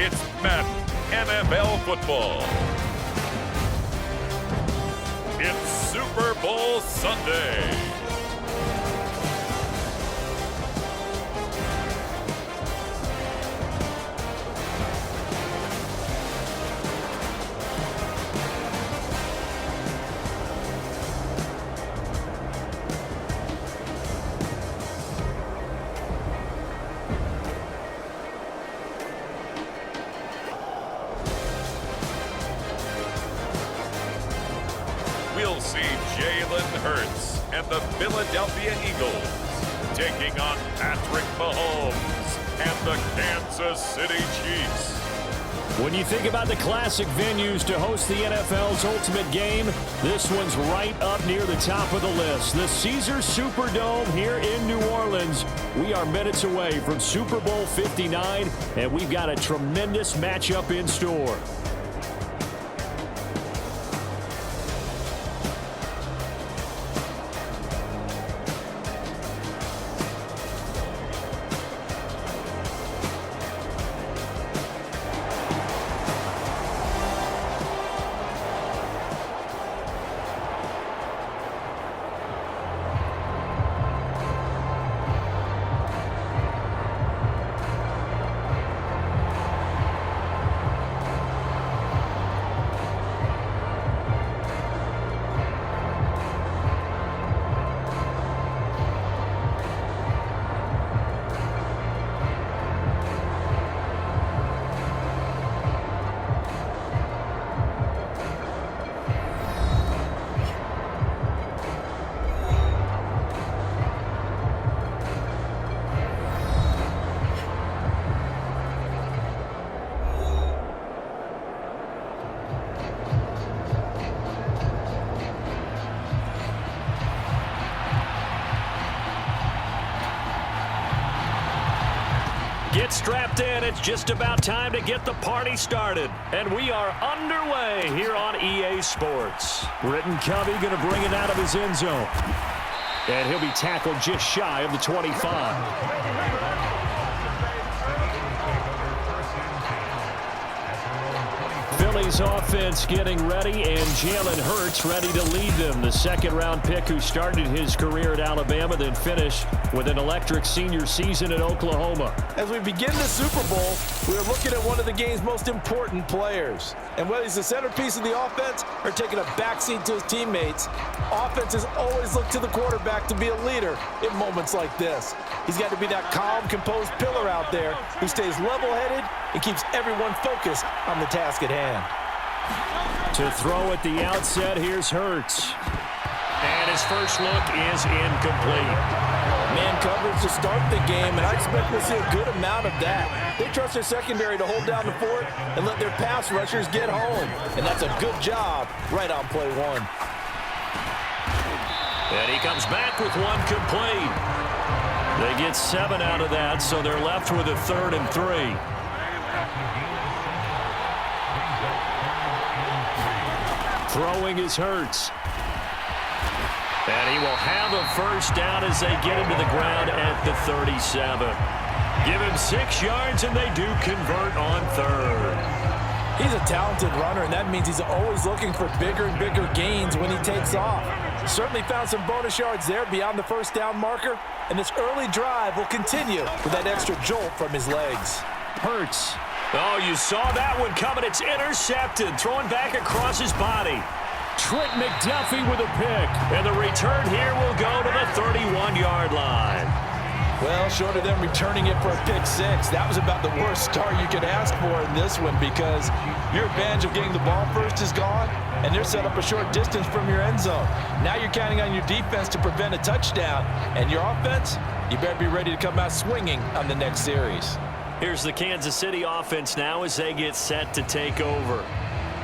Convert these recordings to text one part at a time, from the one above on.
It's Madden NFL football. It's Super Bowl Sunday. We'll see Jalen Hurts and the Philadelphia Eagles taking on Patrick Mahomes and the Kansas City Chiefs. When you think about the classic venues to host the NFL's ultimate game, this one's right up near the top of the list. The Caesars Superdome here in New Orleans. We are minutes away from Super Bowl 59, and we've got a tremendous matchup in store. Get strapped in. It's just about time to get the party started. And we are underway here on EA Sports. Britton Covey going to bring it out of his end zone. And he'll be tackled just shy of the 25. Philly's offense getting ready, and Jalen Hurts ready to lead them. The second-round pick who started his career at Alabama, then finished with an electric senior season at Oklahoma. As we begin the Super Bowl, we're looking at one of the game's most important players. And whether he's the centerpiece of the offense or taking a backseat to his teammates, offenses always look to the quarterback to be a leader in moments like this. He's got to be that calm, composed pillar out there who stays level-headed and keeps everyone focused on the task at hand. To throw at the outset, here's Hurts. And his first look is incomplete. Man coverage to start the game, and I expect we'll see a good amount of that. They trust their secondary to hold down the fort and let their pass rushers get home. And that's a good job right on play one. And he comes back with one complete. They get 7 out of that, so they're left with a 3rd and 3. Throwing is Hurts. And he will have a first down as they get him to the ground at the 37. Give him 6 yards, and they do convert on 3rd. He's a talented runner, and that means he's always looking for bigger and bigger gains when he takes off. Certainly found some bonus yards there beyond the first down marker, and this early drive will continue with that extra jolt from his legs. Hurts. Oh, you saw that one coming. It's intercepted, throwing back across his body. Trent McDuffie with a pick, and the return here will go to the 31-yard line. Well, short of them returning it for a pick 6, that was about the worst start you could ask for in this one because your advantage of getting the ball first is gone, and they're set up a short distance from your end zone. Now you're counting on your defense to prevent a touchdown, and your offense, you better be ready to come out swinging on the next series. Here's the Kansas City offense now as they get set to take over.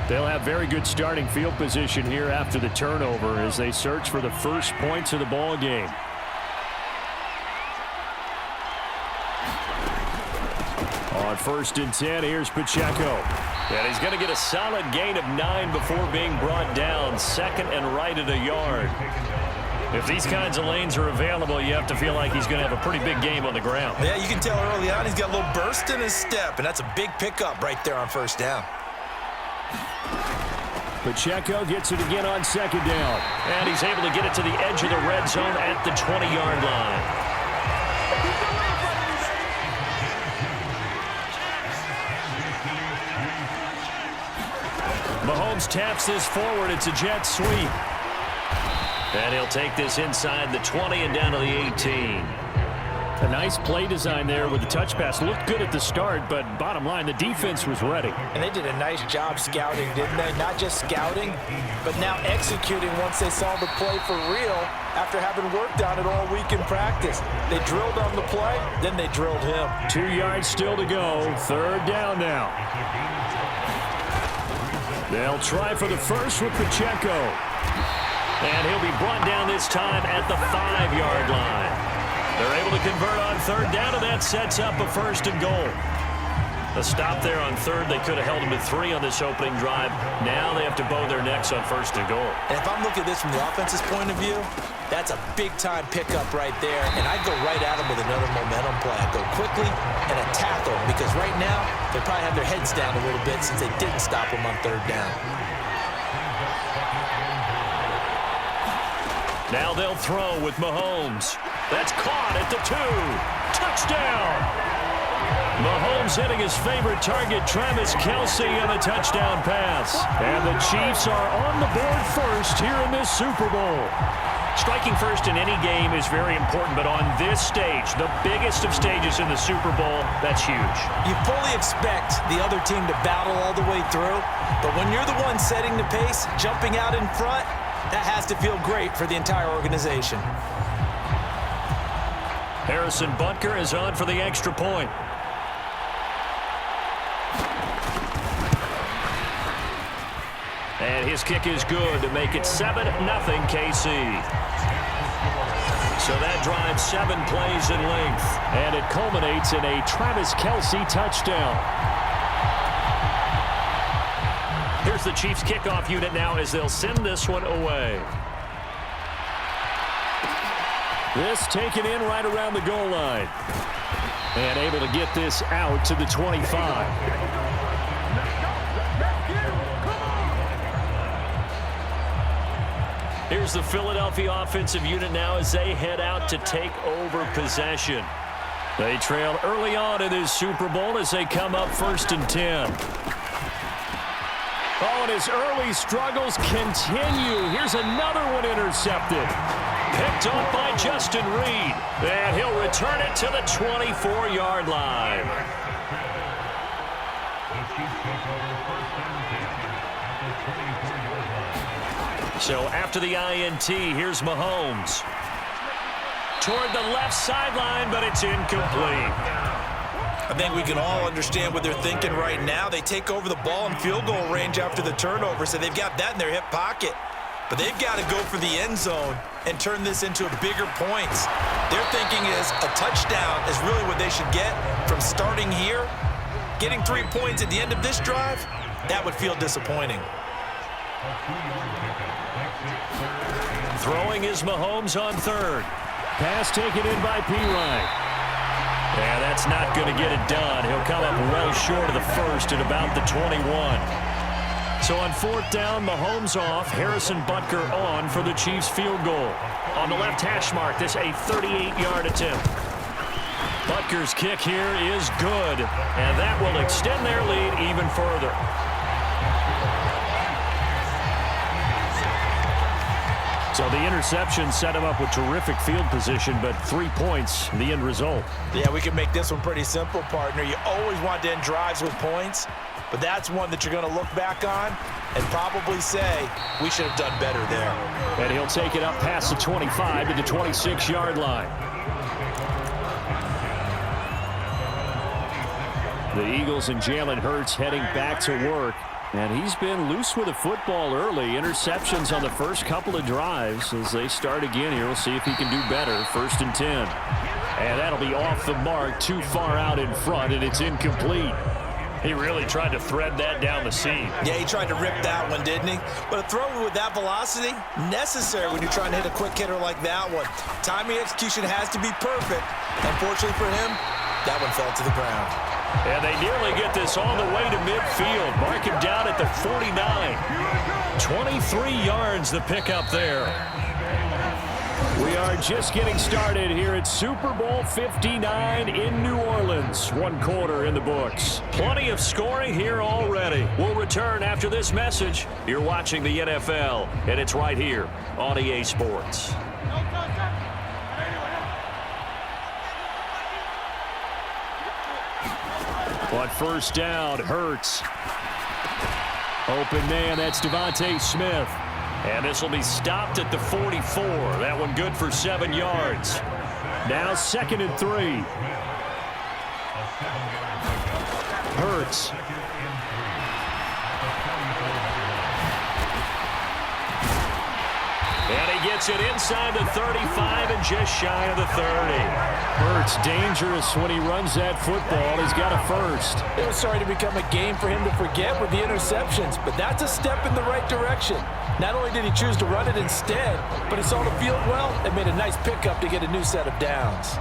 They'll have very good starting field position here after the turnover as they search for the first points of the ball game. On 1st and 10, here's Pacheco. And he's going to get a solid gain of 9 before being brought down. 2nd and right at a yard. If these kinds of lanes are available, you have to feel like he's going to have a pretty big game on the ground. Yeah, you can tell early on he's got a little burst in his step, and that's a big pickup right there on first down. Pacheco gets it again on second down. And he's able to get it to the edge of the red zone at the 20-yard line. Mahomes taps this forward. It's a jet sweep. And he'll take this inside the 20 and down to the 18. A nice play design there with the touch pass. Looked good at the start, but bottom line, the defense was ready. And they did a nice job scouting, didn't they? Not just scouting, but now executing once they saw the play for real after having worked on it all week in practice. They drilled on the play, then they drilled him. 2 yards still to go. Third down now. They'll try for the first with Pacheco. And he'll be brought down this time at the 5-yard line. They're able to convert on third down, and that sets up a first and goal. A stop there on third. They could have held them to 3 on this opening drive. Now they have to bow their necks on first and goal. And if I'm looking at this from the offense's point of view, that's a big-time pickup right there. And I'd go right at them with another momentum play. I'd go quickly and attack them because right now they probably have their heads down a little bit since they didn't stop them on third down. Now they'll throw with Mahomes. That's caught at the 2. Touchdown! Mahomes hitting his favorite target, Travis Kelce, on a touchdown pass. And the Chiefs are on the board first here in this Super Bowl. Striking first in any game is very important, but on this stage, the biggest of stages in the Super Bowl, that's huge. You fully expect the other team to battle all the way through, but when you're the one setting the pace, jumping out in front, that has to feel great for the entire organization. Harrison Butker is on for the extra point. And his kick is good to make it 7-0 KC. So that drives 7 plays in length. And it culminates in a Travis Kelce touchdown. Here's the Chiefs kickoff unit now as they'll send this one away. This taken in right around the goal line. And able to get this out to the 25. Here's the Philadelphia offensive unit now as they head out to take over possession. They trail early on in this Super Bowl as they come up 1st and 10. Oh, and his early struggles continue. Here's another one intercepted. Picked up by Justin Reed. And he'll return it to the 24-yard line. So after the INT, here's Mahomes. Toward the left sideline, but it's incomplete. I think we can all understand what they're thinking right now. They take over the ball in field goal range after the turnover, so they've got that in their hip pocket. But they've got to go for the end zone and turn this into bigger points. Their thinking is a touchdown is really what they should get from starting here. Getting 3 points at the end of this drive, that would feel disappointing. Throwing is Mahomes on third. Pass taken in by P-Ryan. Yeah, that's not going to get it done. He'll come up well short of the first at about the 21. So on 4th down, Mahomes off. Harrison Butker on for the Chiefs field goal. On the left hash mark, this a 38-yard attempt. Butker's kick here is good, and that will extend their lead even further. So the interception set him up with terrific field position, but 3 points, the end result. Yeah, we can make this one pretty simple, partner. You always want to end drives with points, but that's one that you're going to look back on and probably say, we should have done better there. And he'll take it up past the 25 to the 26-yard line. The Eagles and Jalen Hurts heading back to work. And he's been loose with the football early. Interceptions on the first couple of drives. As they start again here, we'll see if he can do better. 1st and 10. And that'll be off the mark, too far out in front, and it's incomplete. He really tried to thread that down the seam. Yeah, he tried to rip that one, didn't he? But a throw with that velocity, necessary when you're trying to hit a quick hitter like that one. Timing execution has to be perfect. Unfortunately for him, that one fell to the ground. And they nearly get this all the way to midfield. Mark him down at the 49. 23 yards the pickup there. We are just getting started here at Super Bowl 59 in New Orleans. 1 quarter in the books. Plenty of scoring here already. We'll return after this message. You're watching the NFL, and it's right here on EA Sports. On first down, Hurts. Open man, that's Devontae Smith. And this will be stopped at the 44. That one good for 7 yards. Now 2nd and 3. Hurts. And he gets it inside the 35 and just shy of the 30. Hurts dangerous when he runs that football. He's got a first. It was starting to become a game for him to forget with the interceptions, but that's a step in the right direction. Not only did he choose to run it instead, but he saw the field well and made a nice pickup to get a new set of downs.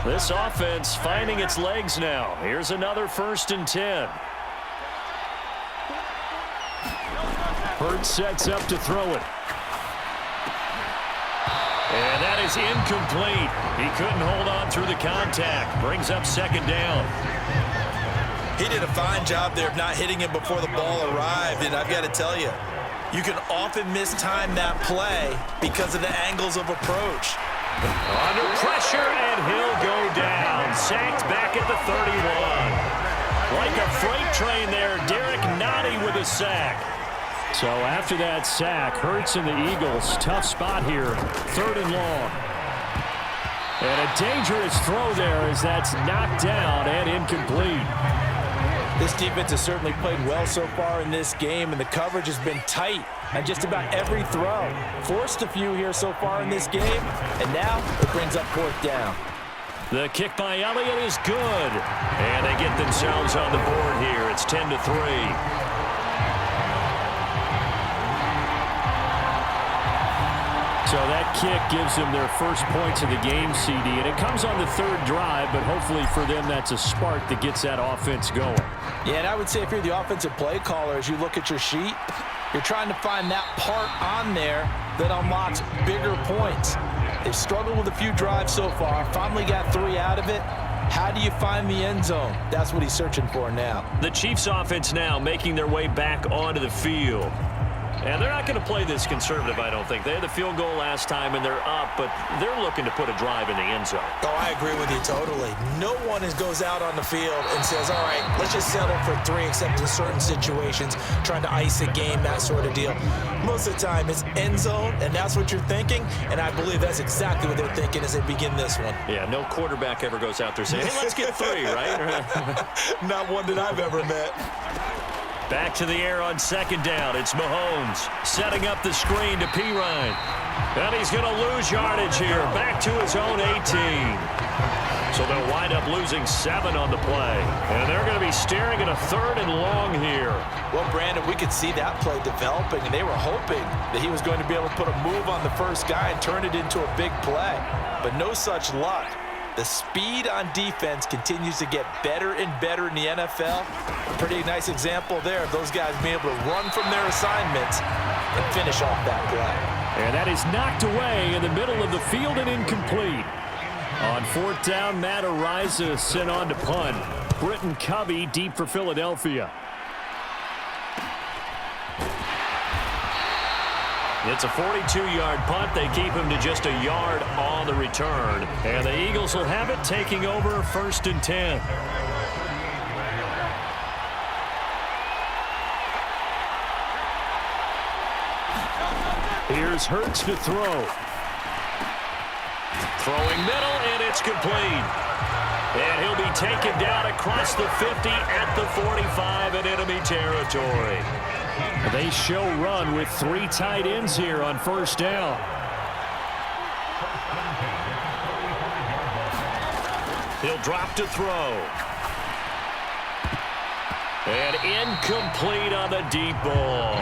This offense finding its legs now. Here's another 1st and 10. Hurts sets up to throw it. And that is incomplete. He couldn't hold on through the contact. Brings up 2nd down. He did a fine job there of not hitting him before the ball arrived, and I've got to tell you, you can often mistime that play because of the angles of approach. Under pressure, and he'll go down. Sacked back at the 31. Like a freight train there, Derek Nottie with a sack. So after that sack, Hurts and the Eagles, tough spot here, 3rd and long. And a dangerous throw there as that's knocked down and incomplete. This defense has certainly played well so far in this game, and the coverage has been tight on just about every throw. Forced a few here so far in this game, and now it brings up 4th down. The kick by Elliott is good. And they get themselves on the board here. It's 10-3. So that kick gives them their first points of the game, CD, and it comes on the 3rd drive, but hopefully for them that's a spark that gets that offense going. Yeah, and I would say if you're the offensive play caller, as you look at your sheet, you're trying to find that part on there that unlocks bigger points. They've struggled with a few drives so far, finally got 3 out of it. How do you find the end zone? That's what he's searching for now. The Chiefs offense now making their way back onto the field. And they're not going to play this conservative, I don't think. They had the field goal last time, and they're up, but they're looking to put a drive in the end zone. Oh, I agree with you totally. No one goes out on the field and says, all right, let's just settle for 3, except in certain situations, trying to ice a game, that sort of deal. Most of the time, it's end zone, and that's what you're thinking, and I believe that's exactly what they're thinking as they begin this one. Yeah, no quarterback ever goes out there saying, hey, let's get 3, right? Not one that I've ever met. Back to the air on 2nd down. It's Mahomes setting up the screen to Pirine. And he's going to lose yardage here. Back to his own 18. So they'll wind up losing 7 on the play. And they're going to be staring at a 3rd and long here. Well, Brandon, we could see that play developing, and they were hoping that he was going to be able to put a move on the first guy and turn it into a big play. But no such luck. The speed on defense continues to get better and better in the NFL. A pretty nice example there of those guys being able to run from their assignments and finish off that play. And that is knocked away in the middle of the field and incomplete. On 4th down, Matt Ariza sent on to punt. Britton Covey deep for Philadelphia. It's a 42-yard punt. They keep him to just a yard on the return. And the Eagles will have it, taking over 1st and 10. Here's Hurts to throw. Throwing middle, and it's complete. And he'll be taken down across the 50 at the 45 in enemy territory. They show run with 3 tight ends here on first down. He'll drop to throw. And incomplete on the deep ball.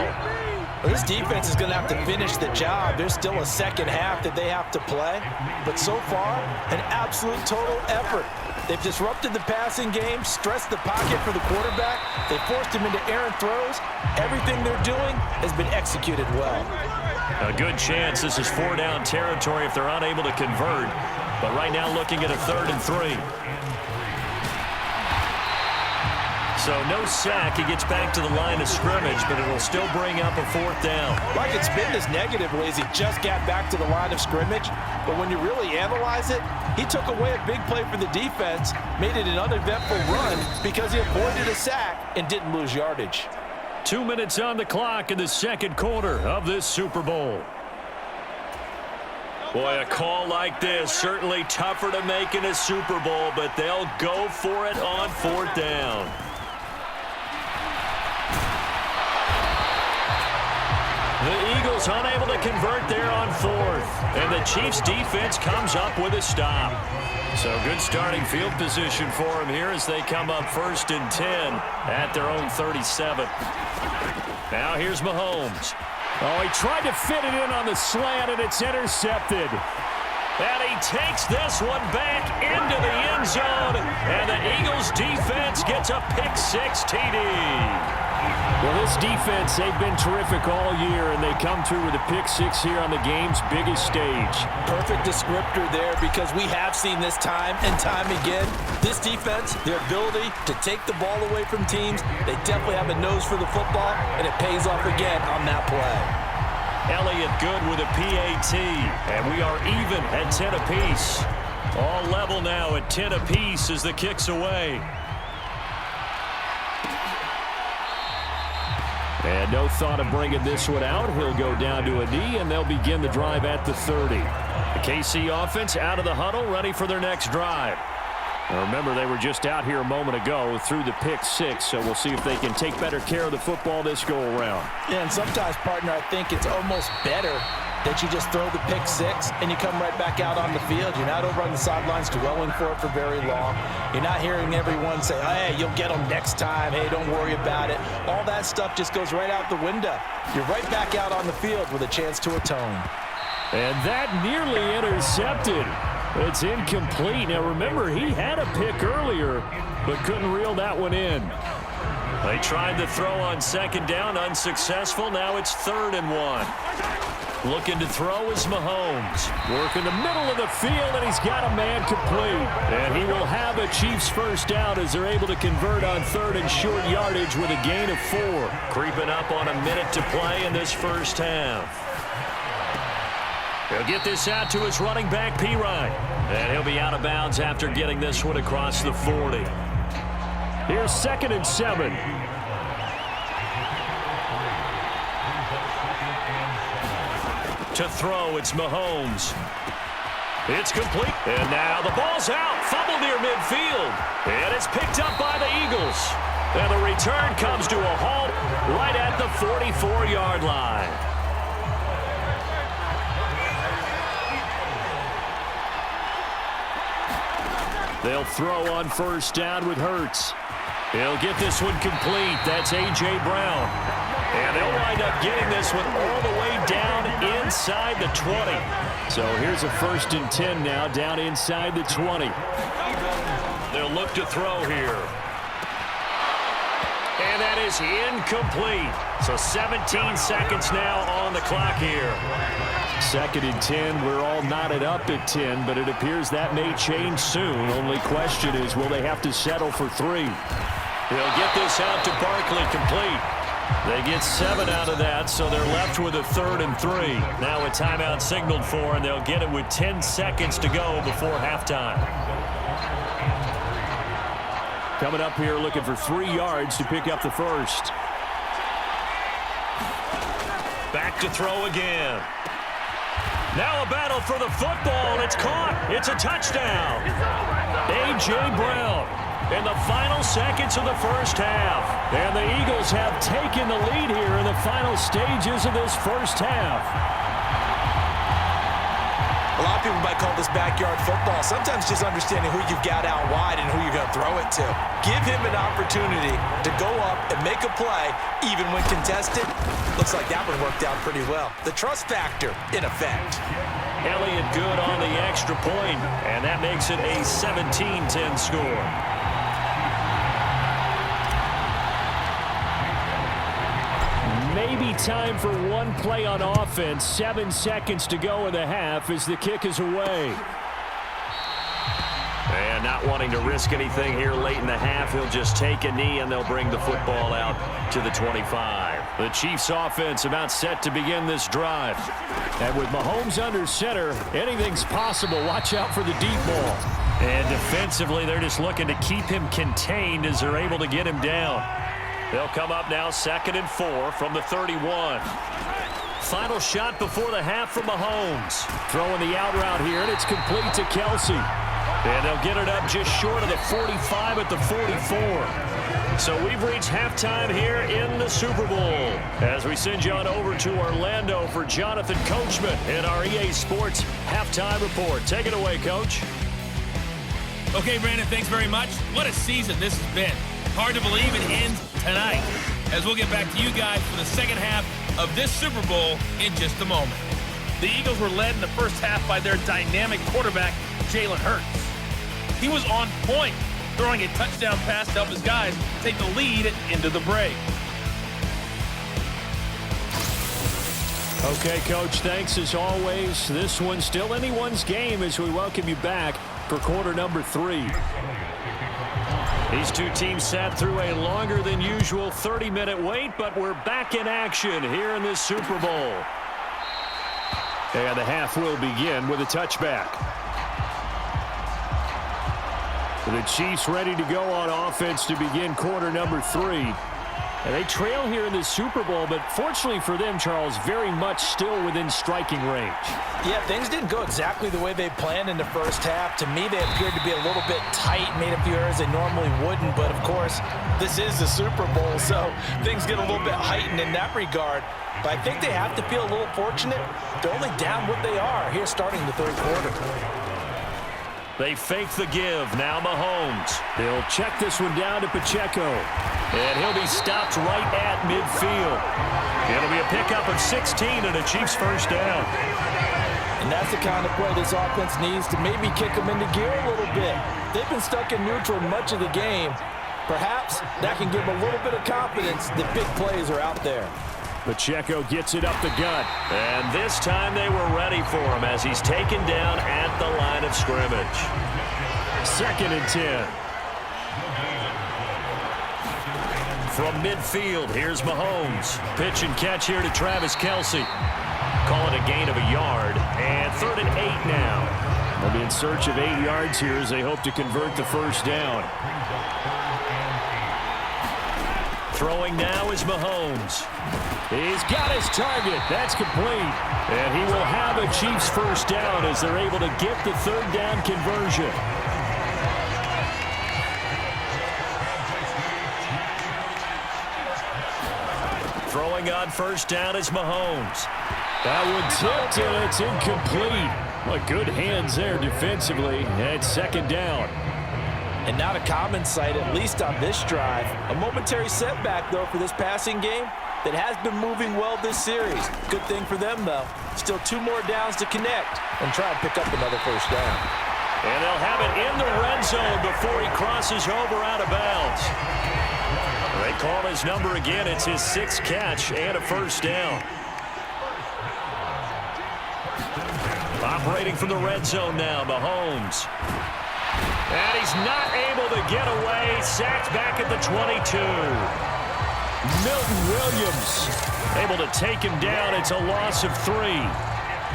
Well, this defense is going to have to finish the job. There's still a second half that they have to play. But so far, an absolute total effort. They've disrupted the passing game, stressed the pocket for the quarterback. They forced him into errant throws. Everything they're doing has been executed well. A good chance this is 4-down territory if they're unable to convert. But right now looking at a 3rd and 3. So no sack. He gets back to the line of scrimmage, but it will still bring up a 4th down. Like it's been this negatively as he just got back to the line of scrimmage. But when you really analyze it, he took away a big play for the defense, made it an uneventful run because he avoided a sack and didn't lose yardage. 2 minutes on the clock in the second quarter of this Super Bowl. Boy, a call like this, certainly tougher to make in a Super Bowl, but they'll go for it on 4th down. The Eagles unable to convert there on 4th. And the Chiefs defense comes up with a stop. So good starting field position for them here as they come up 1st and 10 at their own 37. Now here's Mahomes. Oh, he tried to fit it in on the slant, and it's intercepted. And he takes this one back into the end zone. And the Eagles defense gets a pick-6 TD. Well, this defense, they've been terrific all year, and they come through with a pick-6 here on the game's biggest stage. Perfect descriptor there because we have seen this time and time again. This defense, their ability to take the ball away from teams, they definitely have a nose for the football, and it pays off again on that play. Elliott good with a PAT, and we are even at 10 apiece. All level now at 10 apiece as the kick's away. And no thought of bringing this one out. He'll go down to a knee, and they'll begin the drive at the 30. The KC offense out of the huddle, ready for their next drive. Now remember, they were just out here a moment ago through the pick-6, so we'll see if they can take better care of the football this go-around. Yeah, and sometimes, partner, I think it's almost better that you just throw the pick-6 and you come right back out on the field. You're not over on the sidelines dwelling for it for very long. You're not hearing everyone say, hey, you'll get them next time. Hey, don't worry about it. All that stuff just goes right out the window. You're right back out on the field with a chance to atone. And that nearly intercepted. It's incomplete. Now, remember, he had a pick earlier, but couldn't reel that one in. They tried to throw on 2nd down, unsuccessful. Now it's 3rd and 1. Looking to throw is Mahomes. Working the middle of the field, and he's got a man complete. And he will have a Chiefs first down as they're able to convert on 3rd and short yardage with a gain of 4. Creeping up on a minute to play in this first half. He'll get this out to his running back, P-Ryan. And he'll be out of bounds after getting this one across the 40. Here's 2nd and 7. To throw, it's Mahomes. It's complete. And now the ball's out. Fumble near midfield. And it's picked up by the Eagles. And the return comes to a halt right at the 44-yard line. They'll throw on first down with Hurts. He'll get this one complete. That's A.J. Brown. And they'll wind up getting this one all the way down inside the 20. So here's a 1st and 10 now, down inside the 20. They'll look to throw here. And that is incomplete. So 17 seconds now on the clock here. 2nd and 10. We're all knotted up at 10, but it appears that may change soon. Only question is, will they have to settle for 3? They'll get this out to Barkley complete. They get 7 out of that, so they're left with a 3rd and 3. Now a timeout signaled for, and they'll get it with 10 seconds to go before halftime. Coming up here looking for 3 yards to pick up the first. Back to throw again. Now a battle for the football, and it's caught. It's a touchdown. A.J. Brown in the final seconds of the first half. And the Eagles have taken the lead here in the final stages of this first half. A lot of people might call this backyard football. Sometimes just understanding who you've got out wide and who you're going to throw it to. Give him an opportunity to go up and make a play, even when contested. Looks like that one worked out pretty well. The trust factor in effect. Elliott good on the extra point, and that makes it a 17-10 score. Maybe time for one play on offense. 7 seconds to go in the half as the kick is away. And not wanting to risk anything here late in the half, he'll just take a knee and they'll bring the football out to the 25. The Chiefs offense about set to begin this drive. And with Mahomes under center, anything's possible. Watch out for the deep ball. And defensively, they're just looking to keep him contained as they're able to get him down. They'll come up now 2nd and 4 from the 31. Final shot before the half from Mahomes. Throwing the out route here, and it's complete to Kelsey. And they'll get it up just short of the 45 at the 44. So we've reached halftime here in the Super Bowl. As we send you on over to Orlando for Jonathan Coachman in our EA Sports Halftime Report. Take it away, Coach. Okay, Brandon, thanks very much. What a season this has been. Hard to believe it ends tonight, as we'll get back to you guys for the second half of this Super Bowl in just a moment. The Eagles were led in the first half by their dynamic quarterback, Jalen Hurts. He was on point, throwing a touchdown pass to help his guys take the lead into the break. Okay, Coach, thanks as always. This one's still anyone's game as we welcome you back for quarter number 3. These two teams sat through a longer than usual 30-minute wait, but we're back in action here in this Super Bowl. And the half will begin with a touchback. The Chiefs ready to go on offense to begin quarter number 3. And they trail here in this Super Bowl, but fortunately for them, Charles, very much still within striking range. Yeah, things didn't go exactly the way they planned in the first half. To me, they appeared to be a little bit tight, made a few errors they normally wouldn't. But, of course, this is the Super Bowl, so things get a little bit heightened in that regard. But I think they have to feel a little fortunate. They're only down what they are here starting the third quarter. They fake the give. Now Mahomes. He'll check this one down to Pacheco. And he'll be stopped right at midfield. It'll be a pickup of 16 and a Chiefs first down. And that's the kind of play this offense needs to maybe kick them into gear a little bit. They've been stuck in neutral much of the game. Perhaps that can give them a little bit of confidence that big plays are out there. Pacheco gets it up the gut. And this time they were ready for him as he's taken down at the line of scrimmage. 2nd and 10. From midfield, here's Mahomes. Pitch and catch here to Travis Kelsey. Call it a gain of a yard. And 3rd and 8 now. They'll be in search of 8 yards here as they hope to convert the first down. Throwing now is Mahomes. He's got his target. That's complete. And he will have a Chiefs first down as they're able to get the 3rd down conversion. Throwing on first down is Mahomes. That one tipped and it's incomplete. Well, good hands there defensively. And 2nd down. And not a common sight, at least on this drive. A momentary setback, though, for this passing game that has been moving well this series. Good thing for them, though. Still 2 more downs to connect and try and pick up another first down. And they'll have it in the red zone before he crosses over out of bounds. They call his number again. It's his 6th catch and a first down. Operating from the red zone now, Mahomes. And he's not able to get away. Sacked back at the 22. Milton Williams able to take him down. It's a loss of 3.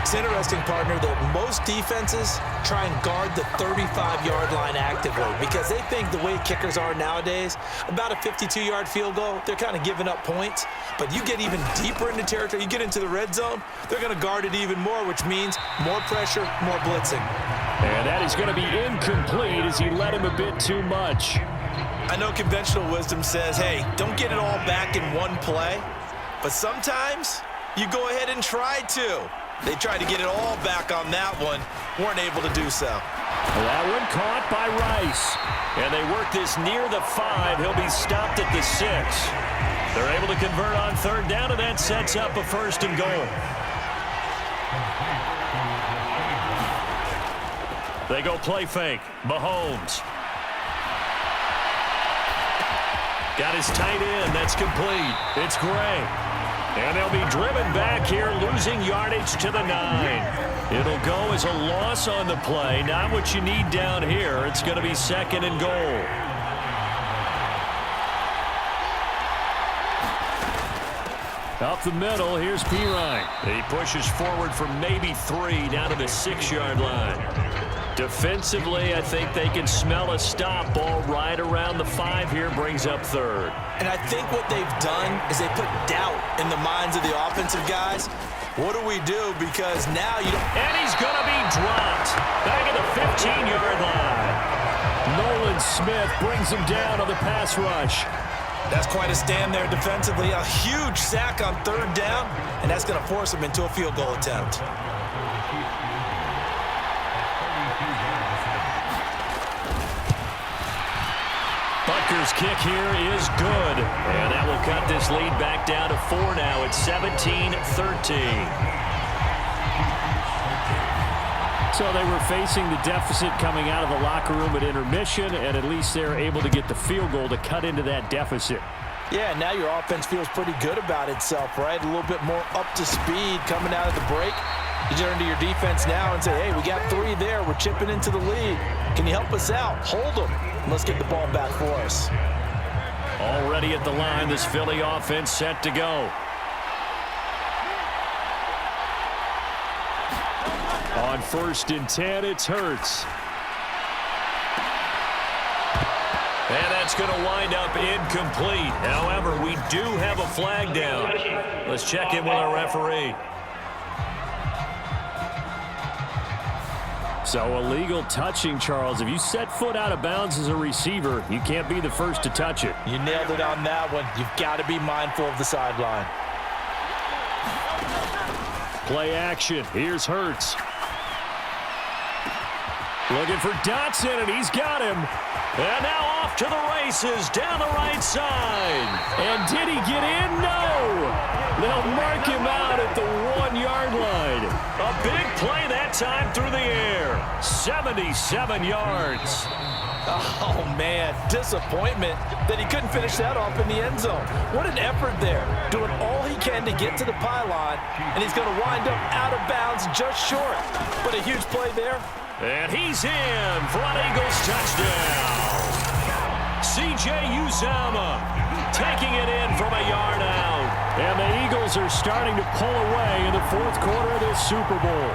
It's interesting, partner, that most defenses try and guard the 35-yard line actively because they think the way kickers are nowadays, about a 52-yard field goal, they're kind of giving up points. But you get even deeper into territory, you get into the red zone, they're going to guard it even more, which means more pressure, more blitzing. And that is going to be incomplete as he led him a bit too much. I know conventional wisdom says, hey, don't get it all back in one play. But sometimes you go ahead and try to. They tried to get it all back on that one. Weren't able to do so. That one caught by Rice. And they work this near the 5. He'll be stopped at the 6. They're able to convert on third down, and that sets up a 1st and goal. They go play fake. Mahomes. Got his tight end. That's complete. It's Gray. And they'll be driven back here, losing yardage to the 9. It'll go as a loss on the play. Not what you need down here. It's going to be 2nd and goal. Up the middle, here's Pirine. He pushes forward for maybe 3 down to the 6-yard line. Defensively, I think they can smell a stop. Ball right around the 5 here, brings up 3rd. And I think what they've done is they put doubt in the minds of the offensive guys. What do we do? Because now you don't... And he's going to be dropped back at the 15-yard line. Nolan Smith brings him down on the pass rush. That's quite a stand there defensively. A huge sack on 3rd down, and that's going to force him into a field goal attempt. Butker's kick here is good. And that will cut this lead back down to 4 now. It's 17-13. So they were facing the deficit coming out of the locker room at intermission, and at least they're able to get the field goal to cut into that deficit. Yeah, now your offense feels pretty good about itself, right? A little bit more up to speed coming out of the break. You turn to your defense now and say, hey, we got 3 there. We're chipping into the lead. Can you help us out? Hold them. Let's get the ball back for us. Already at the line, this Philly offense set to go. On 1st and 10, it's Hurts. And that's going to wind up incomplete. However, we do have a flag down. Let's check in with our referee. So illegal touching, Charles. If you set foot out of bounds as a receiver, you can't be the first to touch it. You nailed it on that one. You've got to be mindful of the sideline. Play action. Here's Hurts. Looking for Dotson, and he's got him. And now off to the races down the right side. And did he get in? No. They'll mark him out at the 1-yard line. A big play that time through the air. 77 yards. Oh, man, disappointment that he couldn't finish that off in the end zone. What an effort there, doing all he can to get to the pylon, and he's going to wind up out of bounds just short. But a huge play there. And he's in for an Eagles touchdown. C.J. Uzomah taking it in from a yard out. And the Eagles are starting to pull away in the 4th quarter of this Super Bowl.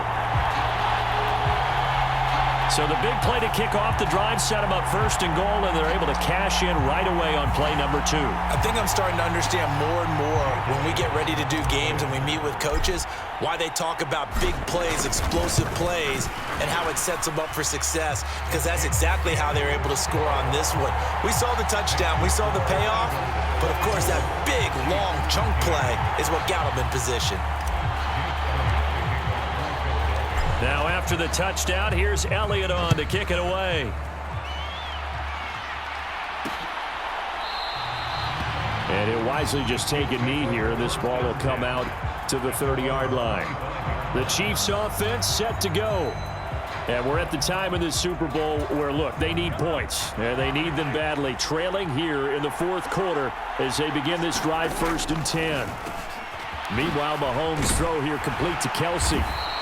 So the big play to kick off the drive set them up 1st and goal, and they're able to cash in right away on play number 2. I think I'm starting to understand more and more when we get ready to do games and we meet with coaches why they talk about big plays, explosive plays, and how it sets them up for success, because that's exactly how they're able to score on this one. We saw the touchdown, we saw the payoff, but of course that big, long chunk play is what got them in position. Now after the touchdown, here's Elliott on to kick it away. And he'll wisely just take a knee here, and this ball will come out to the 30-yard line. The Chiefs offense set to go. And we're at the time in the Super Bowl where, look, they need points. And they need them badly. Trailing here in the 4th quarter as they begin this drive 1st and 10. Meanwhile, Mahomes' throw here complete to Kelsey.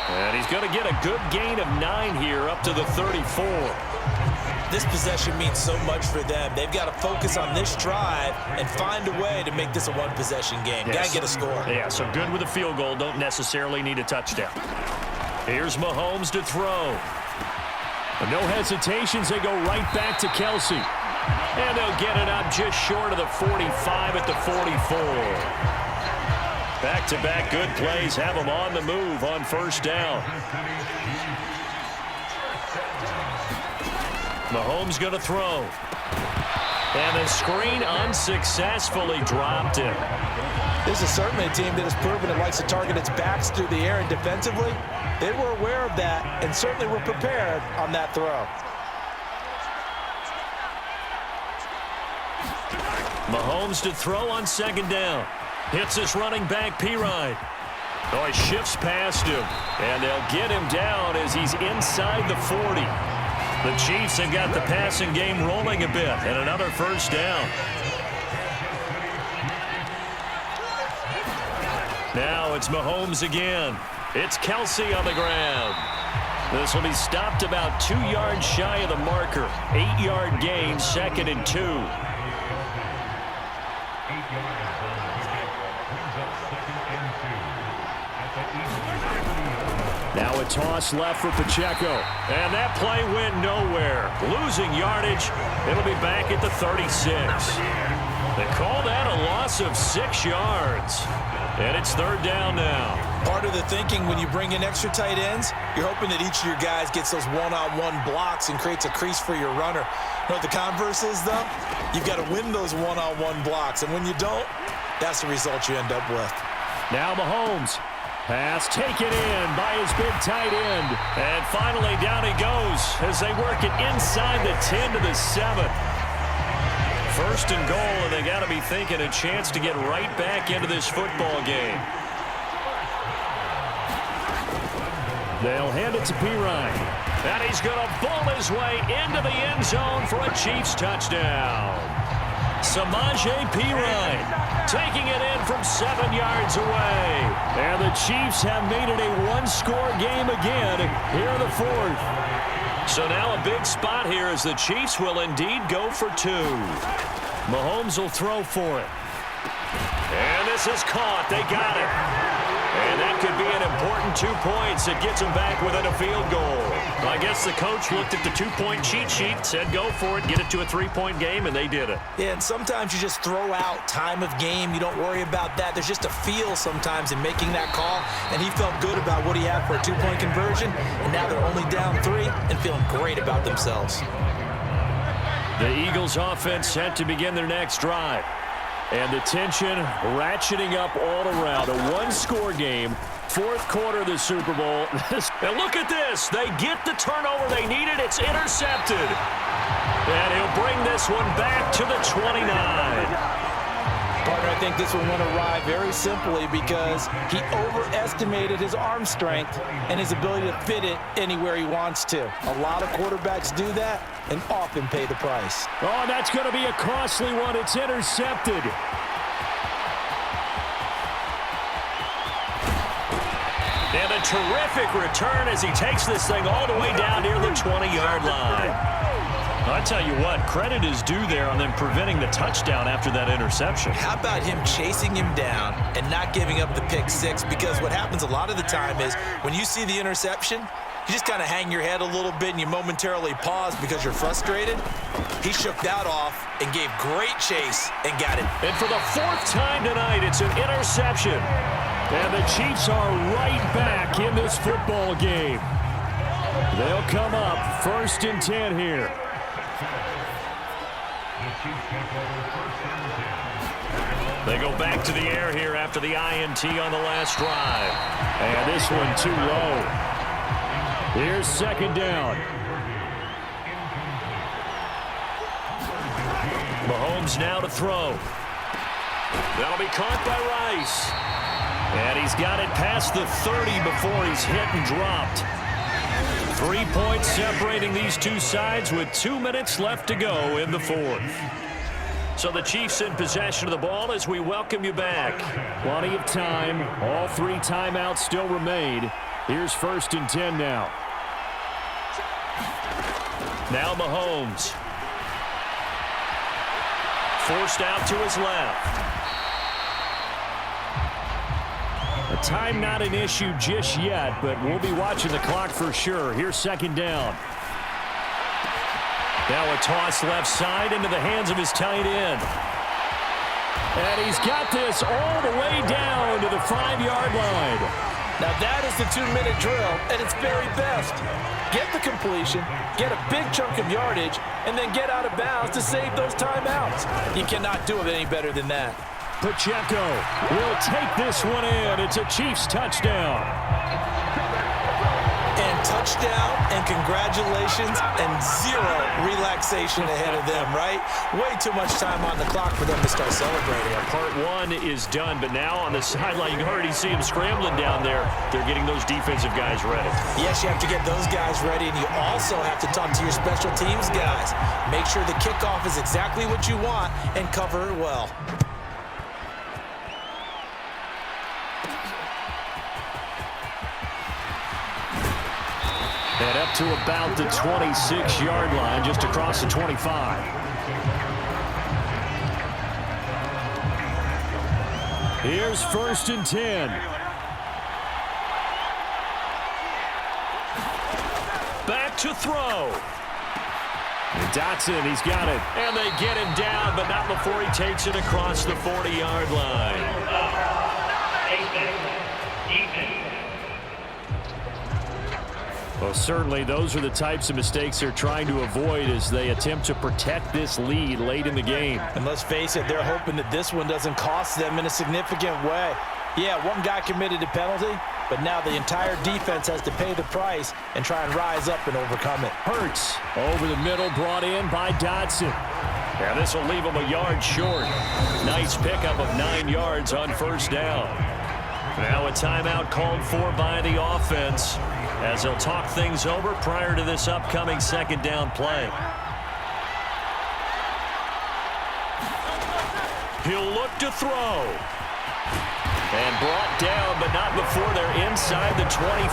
And he's going to get a good gain of 9 here up to the 34. This possession means so much for them. They've got to focus on this drive and find a way to make this a one-possession game. Yes. Got to get a score. Yeah, so good with a field goal. Don't necessarily need a touchdown. Here's Mahomes to throw. No hesitations. They go right back to Kelsey. And they'll get it up just short of the 45 at the 44. Back-to-back good plays have them on the move on 1st down. Mahomes going to throw. And the screen unsuccessfully dropped him. This is certainly a team that has proven it likes to target its backs through the air, and defensively, they were aware of that and certainly were prepared on that throw. Mahomes to throw on second down. Hits his running back, Pirine. Oh, he shifts past him, and they'll get him down as he's inside the 40. The Chiefs have got the passing game rolling a bit, and another first down. Now it's Mahomes again. It's Kelsey on the ground. This will be stopped about 2 yards shy of the marker. 8-yard gain, 2nd and 2. Now a toss left for Pacheco. And that play went nowhere. Losing yardage. It'll be back at the 36. They call that a loss of 6 yards. And it's 3rd down now. Part of the thinking when you bring in extra tight ends, you're hoping that each of your guys gets those one-on-one blocks and creates a crease for your runner. You know what the converse is, though? You've got to win those one-on-one blocks. And when you don't, that's the result you end up with. Now Mahomes. Pass taken in by his big tight end. And finally down he goes as they work it inside the 10 to the 7. 1st and goal, and they got to be thinking a chance to get right back into this football game. They'll hand it to Pirine. And he's going to bowl his way into the end zone for a Chiefs touchdown. Samaje Pirine taking it in from 7 yards away. And the Chiefs have made it a one-score game again here in the 4th. So now a big spot here as the Chiefs will indeed go for 2. Mahomes will throw for it. And this is caught. They got it. And that could be an important 2 points. It gets them back within a field goal. I guess the coach looked at the 2-point cheat sheet, said go for it, get it to a 3-point game, and they did it. Yeah, and sometimes you just throw out time of game. You don't worry about that. There's just a feel sometimes in making that call, and he felt good about what he had for a 2-point conversion, and now they're only down 3 and feeling great about themselves. The Eagles offense set to begin their next drive. And the tension ratcheting up all around. A one-score game, 4th quarter of the Super Bowl. And look at this. They get the turnover they needed. It's intercepted. And he'll bring this one back to the 29. Partner, I think this one went awry very simply because he overestimated his arm strength and his ability to fit it anywhere he wants to. A lot of quarterbacks do that and often pay the price. Oh, that's going to be a costly one. It's intercepted. And a terrific return as he takes this thing all the way down near the 20-yard line. I tell you what, credit is due there on them preventing the touchdown after that interception. How about him chasing him down and not giving up the pick 6? Because what happens a lot of the time is when you see the interception, you just kind of hang your head a little bit and you momentarily pause because you're frustrated. He shook that off and gave great chase and got it. And for the 4th time tonight, it's an interception. And the Chiefs are right back in this football game. They'll come up 1st and 10 here. They go back to the air here after the INT on the last drive. And this one too low. Here's 2nd down. Mahomes now to throw. That'll be caught by Rice. And he's got it past the 30 before he's hit and dropped. 3 points separating these two sides with 2 minutes left to go in the 4th. So the Chiefs in possession of the ball as we welcome you back. Plenty of time. All 3 timeouts still remain. Here's 1st and 10 now. Now Mahomes. Forced out to his left. A time not an issue just yet, but we'll be watching the clock for sure. Here's 2nd down. Now a toss left side into the hands of his tight end. And he's got this all the way down to the 5-yard line. Now that is the 2-minute drill at its very best. Get the completion, get a big chunk of yardage, and then get out of bounds to save those timeouts. You cannot do it any better than that. Pacheco will take this one in. It's a Chiefs touchdown. And touchdown, and congratulations, and zero relaxation ahead of them, right? Way too much time on the clock for them to start celebrating. Yeah, part one is done, but now on the sideline, you can already see them scrambling down there. They're getting those defensive guys ready. Yes, you have to get those guys ready, and you also have to talk to your special teams guys. Make sure the kickoff is exactly what you want and cover it well. And up to about the 26-yard line, just across the 25. Here's 1st and 10. Back to throw. And Dotson, he's got it. And they get him down, but not before he takes it across the 40-yard line. Well, certainly those are the types of mistakes they're trying to avoid as they attempt to protect this lead late in the game. And let's face it, they're hoping that this one doesn't cost them in a significant way. Yeah, one guy committed a penalty, but now the entire defense has to pay the price and try and rise up and overcome it. Hurts over the middle, brought in by Dotson. Yeah, this will leave him a yard short. Nice pickup of 9 yards on 1st down. Now a timeout called for by the offense as they'll talk things over prior to this upcoming 2nd down play. He'll look to throw. And brought down, but not before they're inside the 25.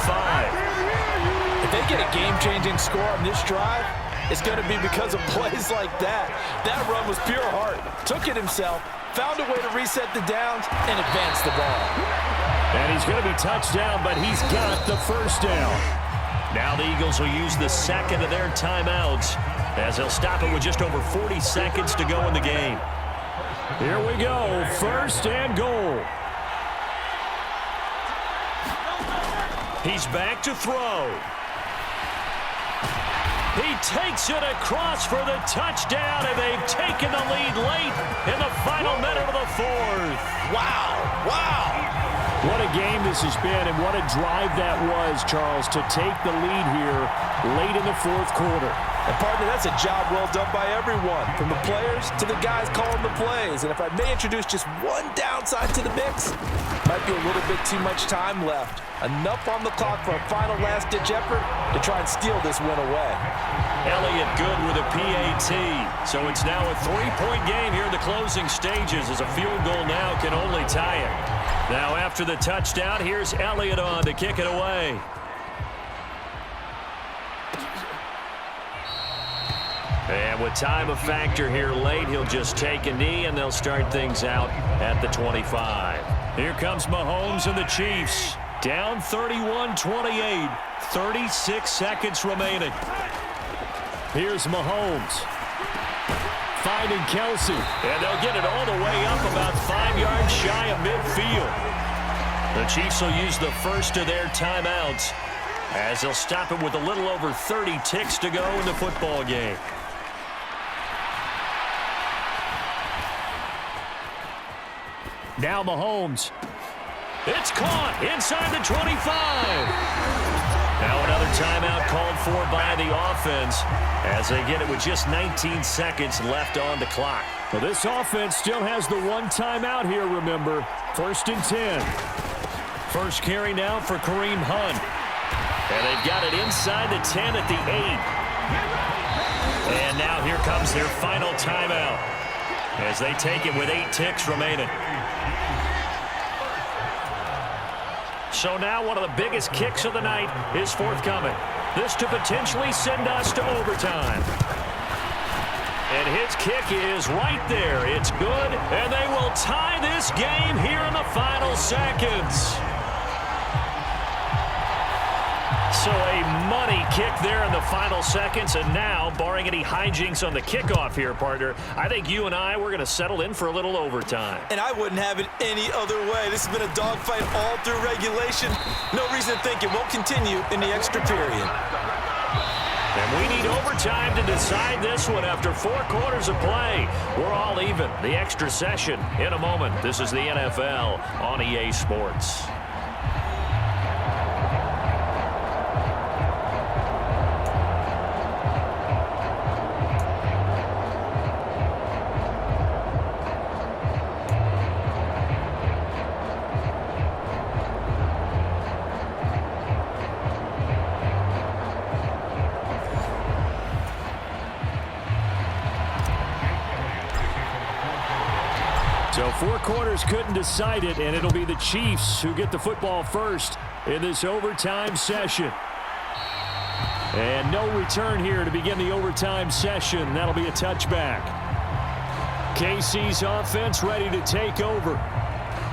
If they get a game-changing score on this drive, it's going to be because of plays like that. That run was pure heart. Took it himself, found a way to reset the downs, and advance the ball. And he's going to be touched down, but he's got the 1st down. Now the Eagles will use the 2nd of their timeouts as they'll stop it with just over 40 seconds to go in the game. Here we go, 1st and goal. He's back to throw. He takes it across for the touchdown, and they've taken the lead late in the final minute of the 4th. Wow, wow. What a game this has been, and what a drive that was, Charles, to take the lead here late in the 4th quarter. And, partner, that's a job well done by everyone, from the players to the guys calling the plays. And if I may introduce just one downside to the mix, might be a little bit too much time left. Enough on the clock for a final last-ditch effort to try and steal this win away. Elliott good with a PAT. So it's now a 3-point game here in the closing stages as a field goal now can only tie it. Now after the touchdown, here's Elliott on to kick it away. And with time a factor here late, he'll just take a knee and they'll start things out at the 25. Here comes Mahomes and the Chiefs. Down 31-28, 36 seconds remaining. Here's Mahomes. Finding Kelsey, and they'll get it all the way up about 5 yards shy of midfield. The Chiefs will use the 1st of their timeouts as they'll stop it with a little over 30 ticks to go in the football game. Now Mahomes. It's caught inside the 25. Now another timeout called for by the offense as they get it with just 19 seconds left on the clock. Well, this offense still has the one timeout here, remember. 1st and 10. First carry now for Kareem Hunt. And they've got it inside the 10 at the 8. And now here comes their final timeout as they take it with 8 ticks remaining. So now one of the biggest kicks of the night is forthcoming. This to potentially send us to overtime. And his kick is right there. It's good, and they will tie this game here in the final seconds. So a money kick there in the final seconds, and now, barring any hijinks on the kickoff here, partner, I think you and we're going to settle in for a little overtime. And I wouldn't have it any other way. This has been a dogfight all through regulation. No reason to think it won't continue in the extra period. And we need overtime to decide this one after 4 quarters of play. We're all even. The extra session in a moment. This is the NFL on EA Sports. So 4 quarters couldn't decide it, and it'll be the Chiefs who get the football first in this overtime session. And no return here to begin the overtime session. That'll be a touchback. KC's offense ready to take over.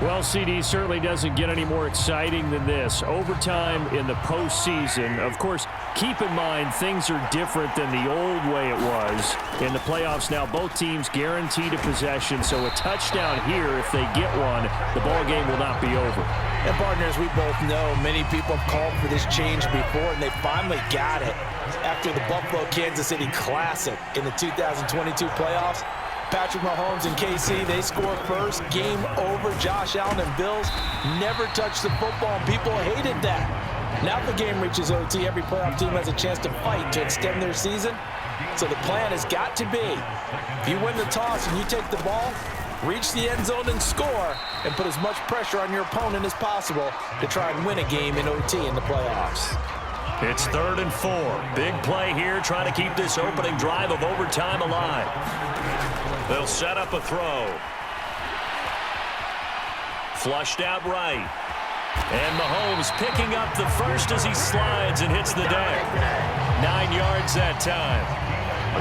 Well, CD certainly doesn't get any more exciting than this. Overtime in the postseason. Of course, keep in mind things are different than the old way it was. In the playoffs now, both teams guaranteed a possession, so a touchdown here, if they get one, the ball game will not be over. And partners, we both know many people have called for this change before, and they finally got it after the Buffalo-Kansas City Classic in the 2022 playoffs. Patrick Mahomes and KC, they score first. Game over. Josh Allen and Bills never touched the football, and people hated that. Now the game reaches OT. Every playoff team has a chance to fight to extend their season. So the plan has got to be, if you win the toss and you take the ball, reach the end zone and score, and put as much pressure on your opponent as possible to try and win a game in OT in the playoffs. It's 3rd and 4. Big play here, trying to keep this opening drive of overtime alive. They'll set up a throw. Flushed out right. And Mahomes picking up the first as he slides and hits the deck. 9 yards that time.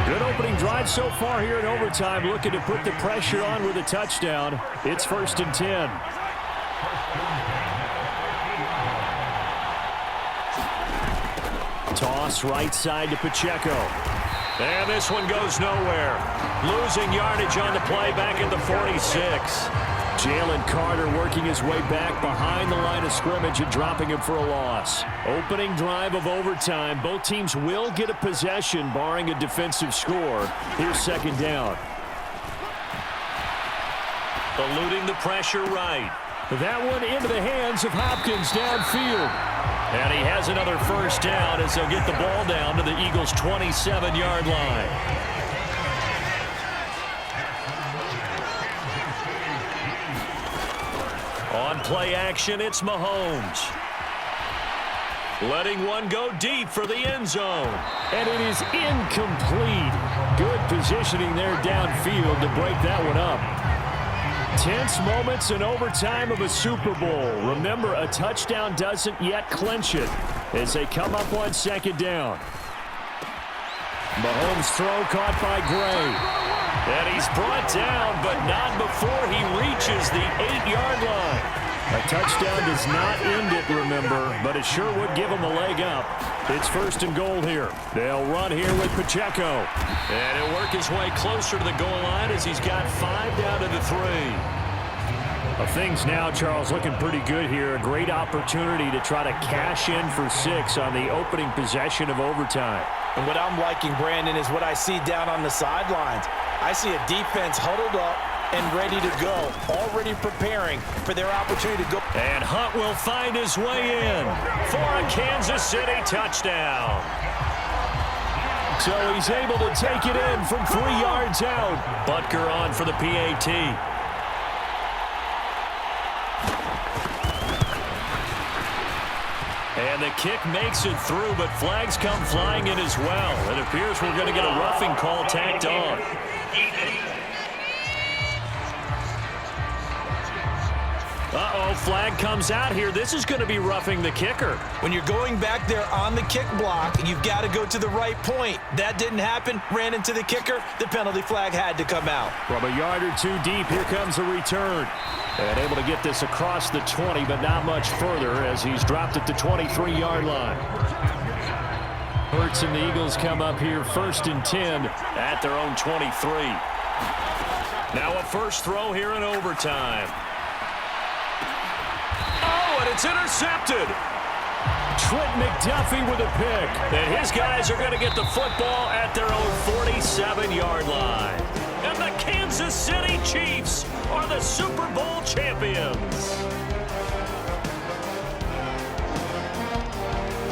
A good opening drive so far here in overtime, looking to put the pressure on with a touchdown. It's 1st and 10. Toss right side to Pacheco. And this one goes nowhere. Losing yardage on the play back at the 46. Jalen Carter working his way back behind the line of scrimmage and dropping him for a loss. Opening drive of overtime. Both teams will get a possession, barring a defensive score. Here's 2nd down. Eluding the pressure right. That one into the hands of Hopkins downfield. And he has another 1st down as they'll get the ball down to the Eagles' 27-yard line. On play action, it's Mahomes. Letting one go deep for the end zone. And it is incomplete. Good positioning there downfield to break that one up. Tense moments in overtime of a Super Bowl. Remember, a touchdown doesn't yet clinch it as they come up on 2nd down. Mahomes' throw caught by Gray. And he's brought down, but not before he reaches the 8-yard line. A touchdown does not end it, remember, but it sure would give him a leg up. It's 1st and goal here. They'll run here with Pacheco. And he'll work his way closer to the goal line as he's got 5 down to the 3. Things now, Charles, looking pretty good here. A great opportunity to try to cash in for 6 on the opening possession of overtime. And what I'm liking, Brandon, is what I see down on the sidelines. I see a defense huddled up and ready to go, already preparing for their opportunity to go. And Hunt will find his way in for a Kansas City touchdown. So he's able to take it in from 3 yards out. Butker on for the PAT. And the kick makes it through, but flags come flying in as well. It appears we're going to get a roughing call tacked on. Uh-oh, flag comes out here. This is going to be roughing the kicker. When you're going back there on the kick block, you've got to go to the right point. That didn't happen. Ran into the kicker. The penalty flag had to come out. From a yard or two deep, here comes a return. And able to get this across the 20, but not much further as he's dropped at the 23-yard line. Hurts and the Eagles come up here 1st and 10 at their own 23. Now a first throw here in overtime. Oh, and it's intercepted. Trent McDuffie with a pick. And his guys are going to get the football at their own 47-yard line. And the Kansas City Chiefs are the Super Bowl champions.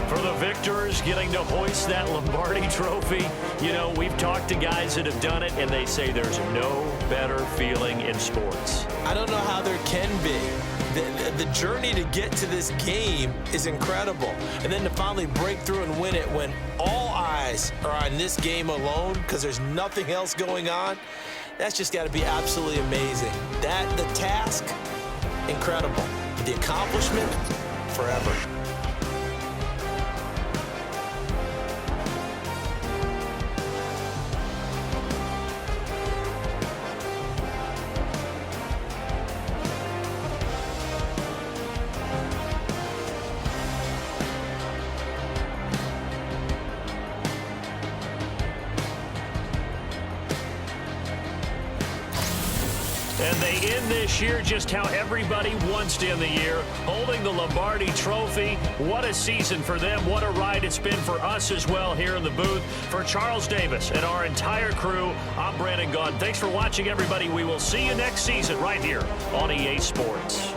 For the victors, getting to hoist that Lombardi trophy, you know, we've talked to guys that have done it, and they say there's no better feeling in sports. I don't know how there can be. The journey to get to this game is incredible. And then to finally break through and win it when all eyes are on this game alone because there's nothing else going on, that's just got to be absolutely amazing. The task, incredible. The accomplishment, forever. And they end this year just how everybody wants to end the year, holding the Lombardi trophy. What a season for them. What a ride it's been for us as well here in the booth. For Charles Davis and our entire crew, I'm Brandon Gaudin. Thanks for watching, everybody. We will see you next season right here on EA Sports.